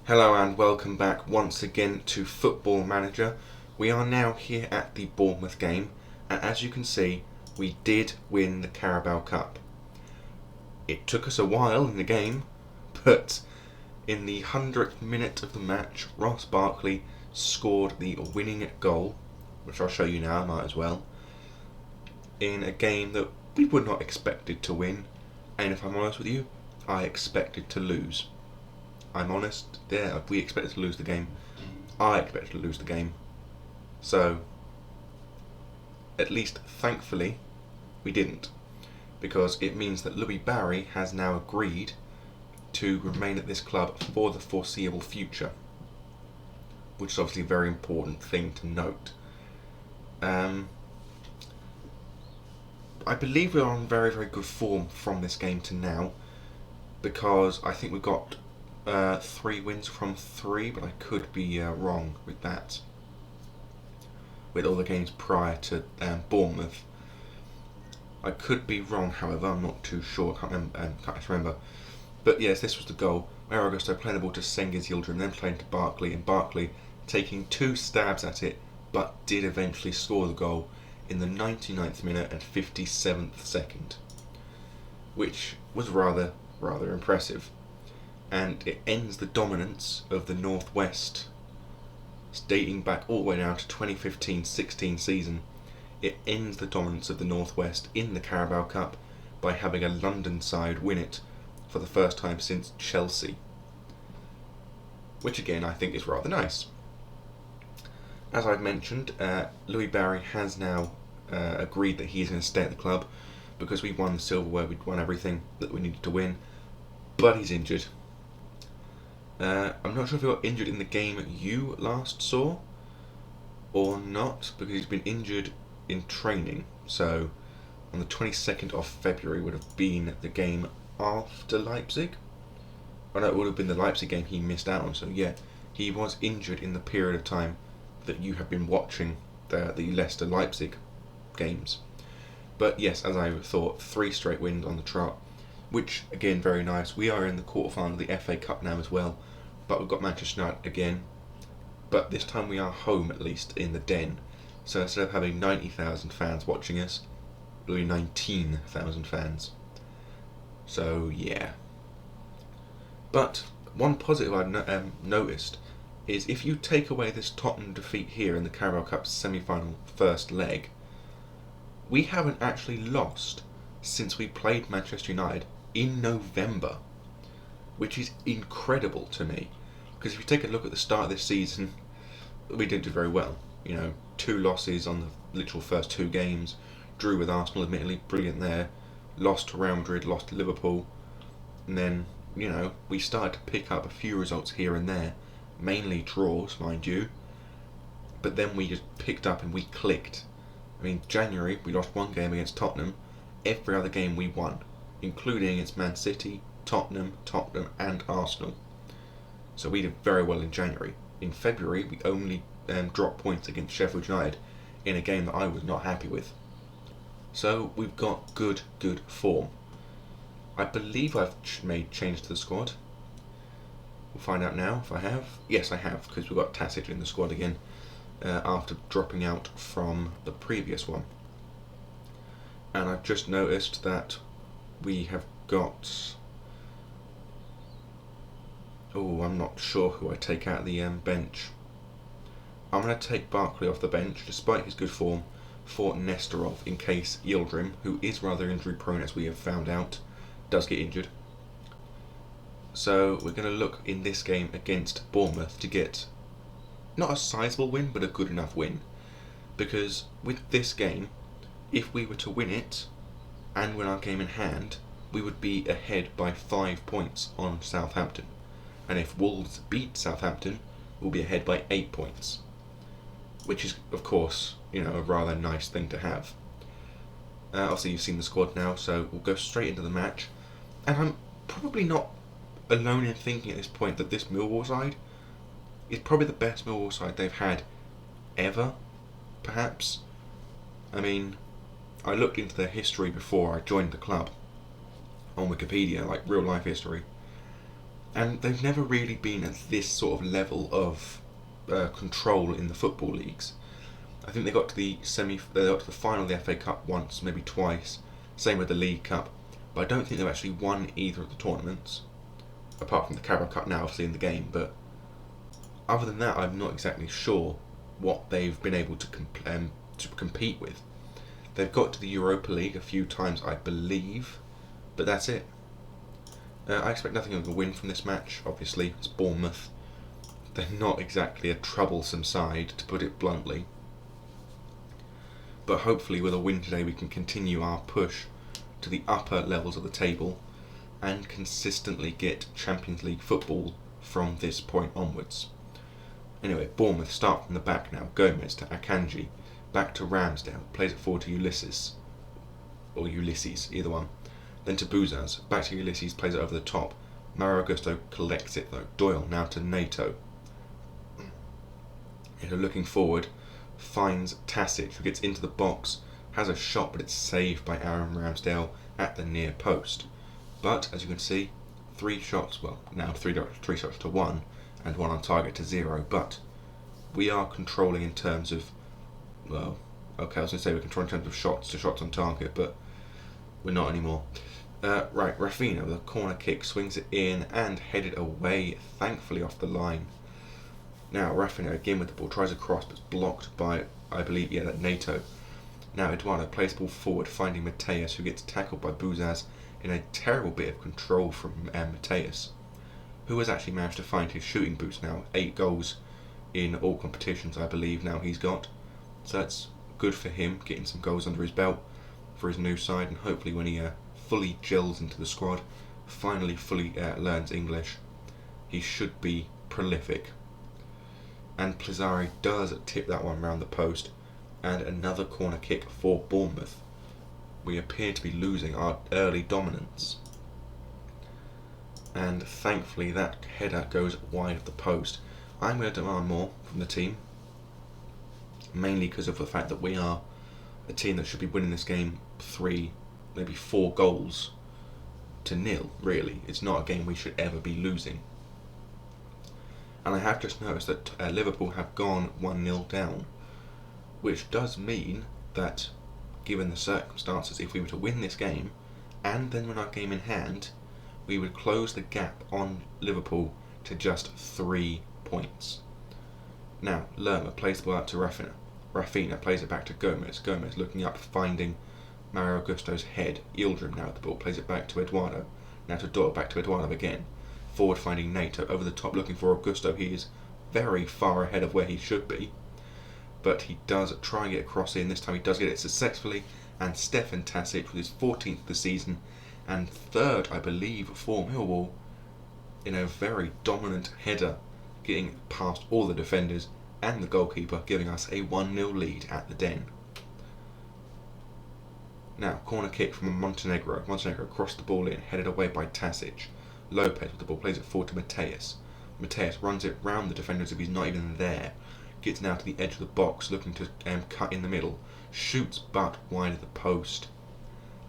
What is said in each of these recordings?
Hello and welcome back once again to Football Manager. We are now here at the Bournemouth game, and as you can see, we did win the Carabao Cup. It took us a while in the game, but in the 100th minute of the match, Ross Barkley scored the winning goal, which I'll show you now, I might as well, in a game that we were not expected to win, and if I'm honest with you, I expected to lose. I'm honest, yeah, we expected to lose the game. I expected to lose the game. So, at least thankfully, we didn't. Because it means that Louis Barry has now agreed to remain at this club for the foreseeable future. Which is obviously a very important thing to note. I believe we're on very, very good form from this game to now. Because I think we've got 3 wins from 3, but I could be wrong with that. With all the games prior to Bournemouth, I could be wrong. However, I'm not too sure. Can't remember. But yes, this was the goal. Mario Augusto playing the ball to Cengiz Yildirim, then playing to Barkley, and Barkley taking 2 stabs at it, but did eventually score the goal in the 99th minute and 57th second, which was rather impressive. And it ends the dominance of the Northwest, dating back all the way now to 2015-16 season. It ends the dominance of the Northwest in the Carabao Cup by having a London side win it for the first time since Chelsea, which again I think is rather nice. As I've mentioned, Louis Barry has now agreed that he's going to stay at the club because we won the silverware, we'd won everything that we needed to win, but he's injured. I'm not sure if he got injured in the game you last saw or not, because he's been injured in training. So on the 22nd of February would have been the game after Leipzig. Oh no, it would have been the Leipzig game he missed out on. So yeah, he was injured in the period of time that you have been watching the Leicester-Leipzig games. But yes, as I thought, 3 straight wins on the trot, which again very nice. We are in the quarterfinal of the FA Cup now as well, but we've got Manchester United again, but this time we are home, at least in the Den. So instead of having 90,000 fans watching us, there'll be 19,000 fans. So yeah. But one positive I've noticed is if you take away this Tottenham defeat here in the Carabao Cup semi-final first leg, we haven't actually lost since we played Manchester United in November, which is incredible to me. Because if you take a look at the start of this season, we didn't do very well. 2 losses on the literal first 2 games. Drew with Arsenal, admittedly, brilliant there. Lost to Real Madrid, lost to Liverpool. And then, we started to pick up a few results here and there. Mainly draws, mind you. But then we just picked up and we clicked. January, we lost 1 game against Tottenham. Every other game we won, including against Man City, Tottenham, and Arsenal. So we did very well in January. In February, we only dropped points against Sheffield United in a game that I was not happy with. So we've got good form. I believe I've made changes to the squad. We'll find out now if I have. Yes, I have, because we've got Tasic in the squad again after dropping out from the previous one. And I've just noticed that we have got... Oh, I'm not sure who I take out of the bench. I'm going to take Barkley off the bench, despite his good form, for Nestorov, in case Yildirim, who is rather injury prone as we have found out, does get injured. So we're going to look in this game against Bournemouth to get not a sizable win, but a good enough win. Because with this game, if we were to win it, and win our game in hand, we would be ahead by 5 points on Southampton. And if Wolves beat Southampton, we'll be ahead by 8 points. Which is, of course, a rather nice thing to have. Obviously you've seen the squad now, so we'll go straight into the match. And I'm probably not alone in thinking at this point that this Millwall side is probably the best Millwall side they've had ever, perhaps. I looked into their history before I joined the club on Wikipedia, like real life history, And they've never really been at this sort of level of control in the football leagues. I think they got to the final of the FA Cup once, maybe twice. Same with the League Cup, but I don't think they've actually won either of the tournaments, apart from the Carabao Cup now, obviously in the game. But other than that, I'm not exactly sure what they've been able to compete with. They've got to the Europa League a few times, I believe, but that's it. I expect nothing of a win from this match. Obviously, it's Bournemouth. They're not exactly a troublesome side, to put it bluntly. But hopefully with a win today we can continue our push to the upper levels of the table and consistently get Champions League football from this point onwards. Anyway, Bournemouth start from the back now. Gomez to Akanji, back to Ramsdale, plays it forward to Ulysses, or Ulysses, either one. Then to Bouzaz, back to Ulysses, plays it over the top. Mario Augusto collects it though. Doyle now to Nato. Looking forward, finds Tasic, who gets into the box, has a shot, but it's saved by Aaron Ramsdale at the near post. But as you can see, 3 shots, well now 3 shots to 1, and 1 on target to 0. But we are controlling in terms of, well, okay, I was going to say we're controlling in terms of shots to shots on target, but we're not anymore. Right, Rafinha with a corner kick, swings it in and headed away, thankfully off the line. Now Rafinha again with the ball, tries a cross, but it's blocked by, I believe, that Nato. Now Eduardo plays the ball forward, finding Mateus, who gets tackled by Bouzaz in a terrible bit of control from Mateus, who has actually managed to find his shooting boots now. 8 goals in all competitions, I believe, now he's got. So that's good for him, getting some goals under his belt for his new side, and hopefully when he fully gels into the squad, finally fully learns English, he should be prolific. And Plazari does tip that one round the post, and another corner kick for Bournemouth. We appear to be losing our early dominance, and thankfully that header goes wide of the post. I'm going to demand more from the team, mainly because of the fact that we are a team that should be winning this game 3, maybe 4 goals to nil. Really, it's not a game we should ever be losing. And I have just noticed that Liverpool have gone 1-0 down, which does mean that, given the circumstances, if we were to win this game and then win our game in hand, we would close the gap on Liverpool to just 3 points. Now, Lerma plays the ball out to Rafinha. Rafinha plays it back to Gomez. Gomez looking up, finding Mario Augusto's head. Yildirim now with the ball, plays it back to Eduardo. Now to Doyle, back to Eduardo again. Forward finding Nato, over the top looking for Augusto. He is very far ahead of where he should be, but he does try and get a cross in. This time he does get it successfully, and Stefan Tasic with his 14th of the season and 3rd, I believe, for Millwall, in a very dominant header, getting past all the defenders and the goalkeeper, giving us a 1-0 lead at the Den. Now, corner kick from Montenegro. Montenegro crossed the ball in, headed away by Tasic. Lopez with the ball, plays it forward to Mateus. Mateus runs it round the defender as if he's not even there. Gets now to the edge of the box, looking to cut in the middle. Shoots, but wide of the post.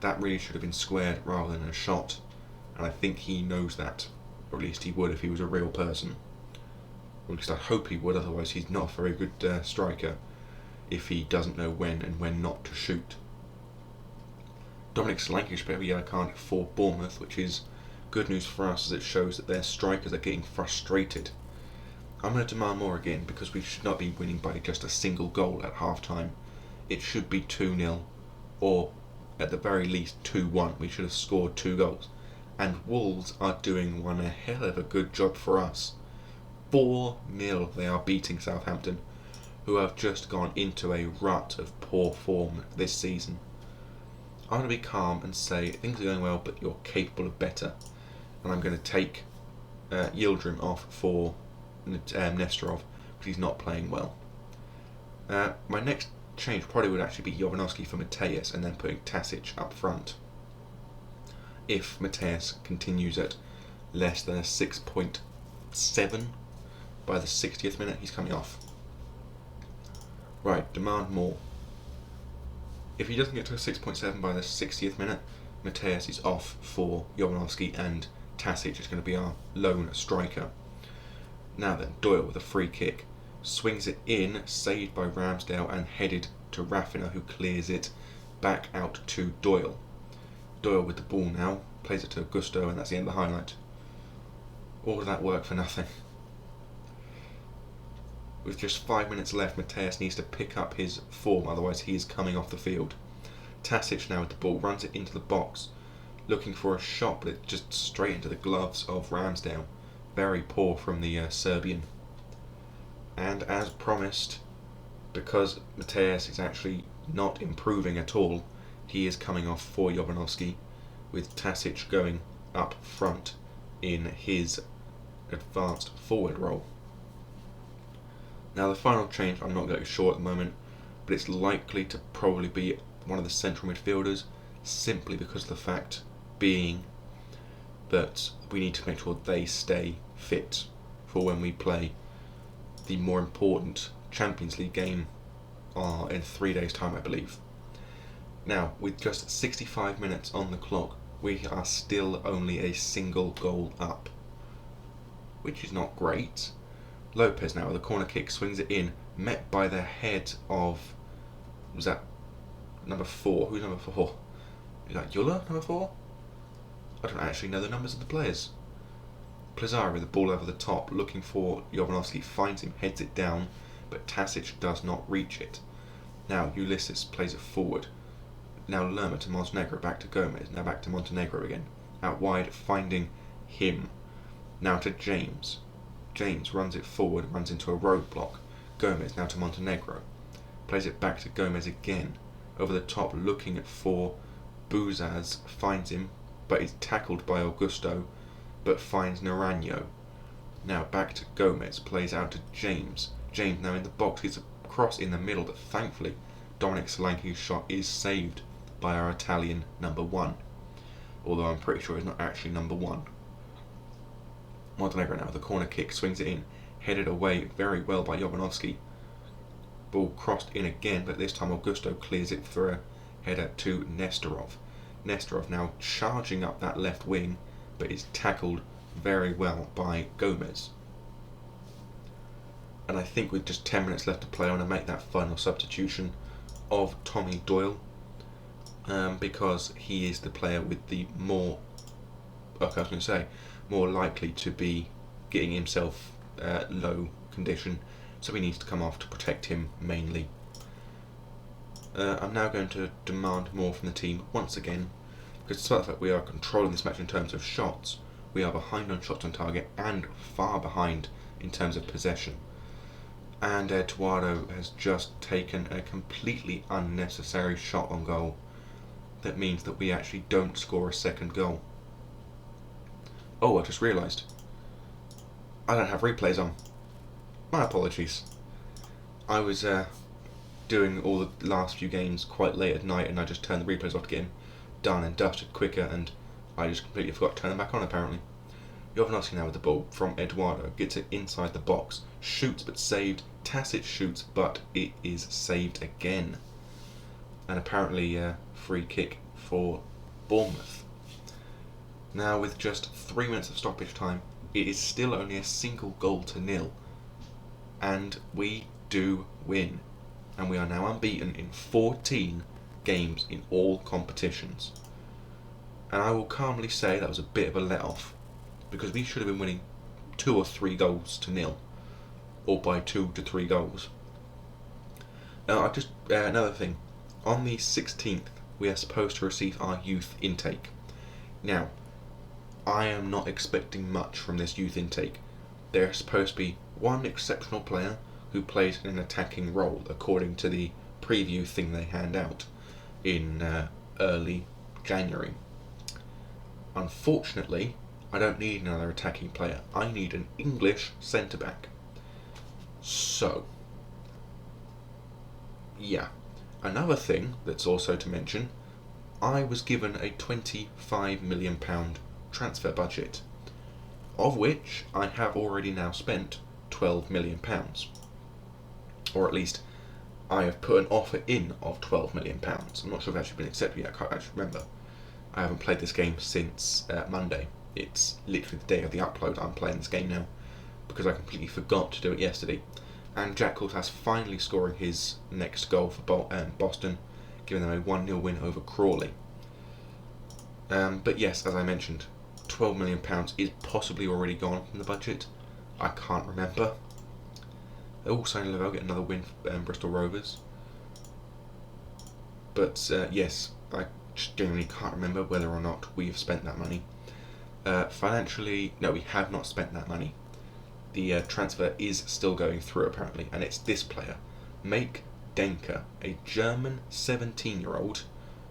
That really should have been squared rather than a shot, and I think he knows that, or at least he would if he was a real person. Or at least I hope he would, otherwise he's not a very good striker if he doesn't know when and when not to shoot. Dominic Slankish put a yellow card for Bournemouth, which is good news for us as it shows that their strikers are getting frustrated. I'm going to demand more again, because we should not be winning by just a single goal at half time. It should be 2-0, or at the very least 2-1. We should have scored 2 goals. And Wolves are doing one a hell of a good job for us. 4-0 they are beating Southampton, who have just gone into a rut of poor form this season. I'm going to be calm and say things are going well, but you're capable of better. And I'm going to take Yildirim off for Nesterov, because he's not playing well. My next change probably would actually be Jovanovski for Mateus, and then putting Tasic up front. If Mateus continues at less than a 6.7 by the 60th minute, he's coming off. Right, demand more. If he doesn't get to a 6.7 by the 60th minute, Mateus is off for Jovanovski and Tasic is going to be our lone striker. Now then, Doyle with a free kick. Swings it in, saved by Ramsdale and headed to Rafinha, who clears it back out to Doyle. Doyle with the ball now, plays it to Augusto, and that's the end of the highlight. All of that work for nothing. With just 5 minutes left, Mateus needs to pick up his form, otherwise he is coming off the field. Tasic now with the ball, runs it into the box, looking for a shot, but it's just straight into the gloves of Ramsdale. Very poor from the Serbian. And as promised, because Mateus is actually not improving at all, he is coming off for Jovanovski, with Tasic going up front in his advanced forward role. Now the final change, I'm not going sure at the moment, but it's likely to probably be one of the central midfielders, simply because of the fact being that we need to make sure they stay fit for when we play the more important Champions League game in 3 days' time, I believe. Now, with just 65 minutes on the clock, we are still only a single goal up, which is not great. Lopez now with a corner kick swings it in, met by the head of, was that number 4? Who's number 4? Is that Yulla, number 4? I don't actually know the numbers of the players. Plazari with the ball over the top, looking for Jovanovski, finds him, heads it down, but Tasic does not reach it. Now Ulysses plays it forward. Now Lerma to Montenegro, back to Gomez, now back to Montenegro again. Out wide, finding him. Now to James. James runs it forward, runs into a roadblock. Gomez now to Montenegro. Plays it back to Gomez again. Over the top, looking for Bouzaz, finds him, but is tackled by Augusto, but finds Naranjo. Now back to Gomez, plays out to James. James now in the box, gets a cross in the middle, but thankfully Dominic Solanke's shot is saved by our Italian number 1. Although I'm pretty sure he's not actually number 1. Montenegro now with a corner kick, swings it in, headed away very well by Jovanovski. Ball crossed in again, but this time Augusto clears it for a header to Nestorov. Nestorov now charging up that left wing, but is tackled very well by Gomez. And I think with just 10 minutes left to play, I want to make that final substitution of Tommy Doyle, because he is the player with the more likely to be getting himself low condition, so he needs to come off to protect him mainly. I'm now going to demand more from the team once again, because despite the fact we are controlling this match in terms of shots, we are behind on shots on target and far behind in terms of possession. And Eduardo has just taken a completely unnecessary shot on goal. That means that we actually don't score a second goal. Oh, I just realised I don't have replays on. My apologies. I was doing all the last few games quite late at night, and I just turned the replays off to get them done and dusted quicker, and I just completely forgot to turn them back on apparently. Jovanovski now with the ball from Eduardo, gets it inside the box, shoots but saved. Tasic shoots, but it is saved again. And apparently a free kick for Bournemouth. Now with just 3 minutes of stoppage time, it is still only a single goal to nil. And we do win. And we are now unbeaten in 14 games in all competitions. And I will calmly say that was a bit of a let-off, because we should have been winning 2 or 3 goals to nil, or by 2 to 3 goals. Another thing, on the 16th we are supposed to receive our youth intake. Now, I am not expecting much from this youth intake. There is supposed to be one exceptional player who plays in an attacking role, according to the preview thing they hand out in early January. Unfortunately, I don't need another attacking player. I need an English centre-back. So, yeah. Another thing that's also to mention, I was given a £25 million transfer budget, of which I have already now spent £12 million. Or at least, I have put an offer in of £12 million. I'm not sure if it's actually been accepted yet, I can't actually remember. I haven't played this game since Monday. It's literally the day of the upload I'm playing this game now, because I completely forgot to do it yesterday. And Jack Coulthard finally scoring his next goal for Boston, giving them a 1-0 win over Crawley. But yes, as I mentioned, £12 million is possibly already gone from the budget. I can't remember. Also, they'll get another win for Bristol Rovers. But yes, I genuinely can't remember whether or not we've spent that money. Financially, no, we have not spent that money. The transfer is still going through apparently, and it's this player, Make Denker, a German 17-year-old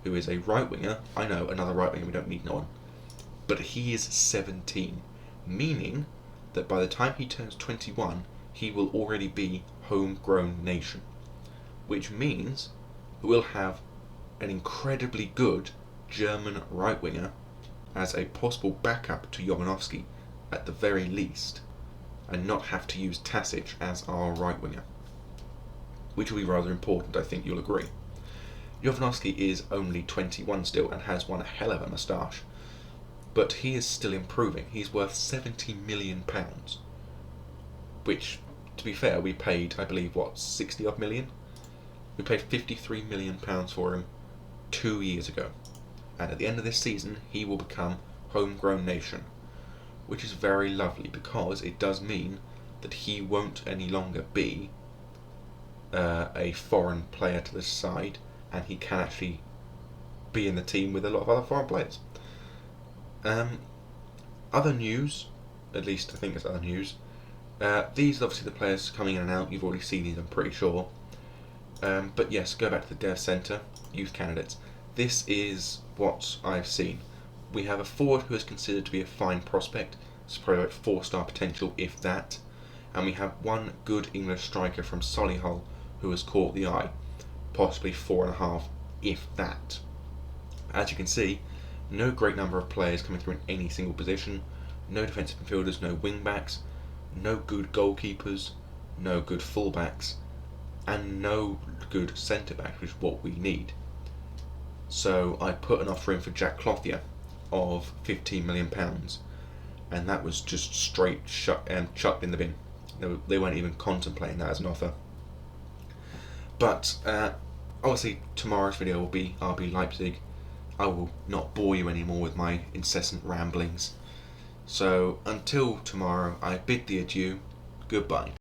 who is a right winger. I know, another right winger, we don't need no one. But he is 17, meaning that by the time he turns 21, he will already be homegrown nation. Which means we'll have an incredibly good German right winger as a possible backup to Jovanovski at the very least, and not have to use Tasic as our right winger, which will be rather important, I think you'll agree. Jovanovski is only 21 still and has one hell of a moustache, but he is still improving. He's worth £70 million, which, to be fair, we paid, I believe, 60 odd million? We paid £53 million for him 2 years ago, and at the end of this season he will become homegrown nation, which is very lovely because it does mean that he won't any longer be a foreign player to the side, and he can actually be in the team with a lot of other foreign players. Other news, at least I think it's other news, these are obviously the players coming in and out. You've already seen these, I'm pretty sure. But yes, go back to the Dev Centre, youth candidates. This is what I've seen. We have a forward who is considered to be a fine prospect, it's probably like 4-star potential, if that. And we have one good English striker from Solihull who has caught the eye, possibly 4.5, if that. As you can see, no great number of players coming through in any single position, no defensive midfielders, no wing backs, no good goalkeepers, no good full-backs, and no good centre-backs, which is what we need. So I put an offer in for Jack Clothier of £15 million, and that was just straight chucked in the bin. They weren't even contemplating that as an offer. But obviously tomorrow's video will be RB Leipzig. I will not bore you anymore with my incessant ramblings. So until tomorrow, I bid thee adieu. Goodbye.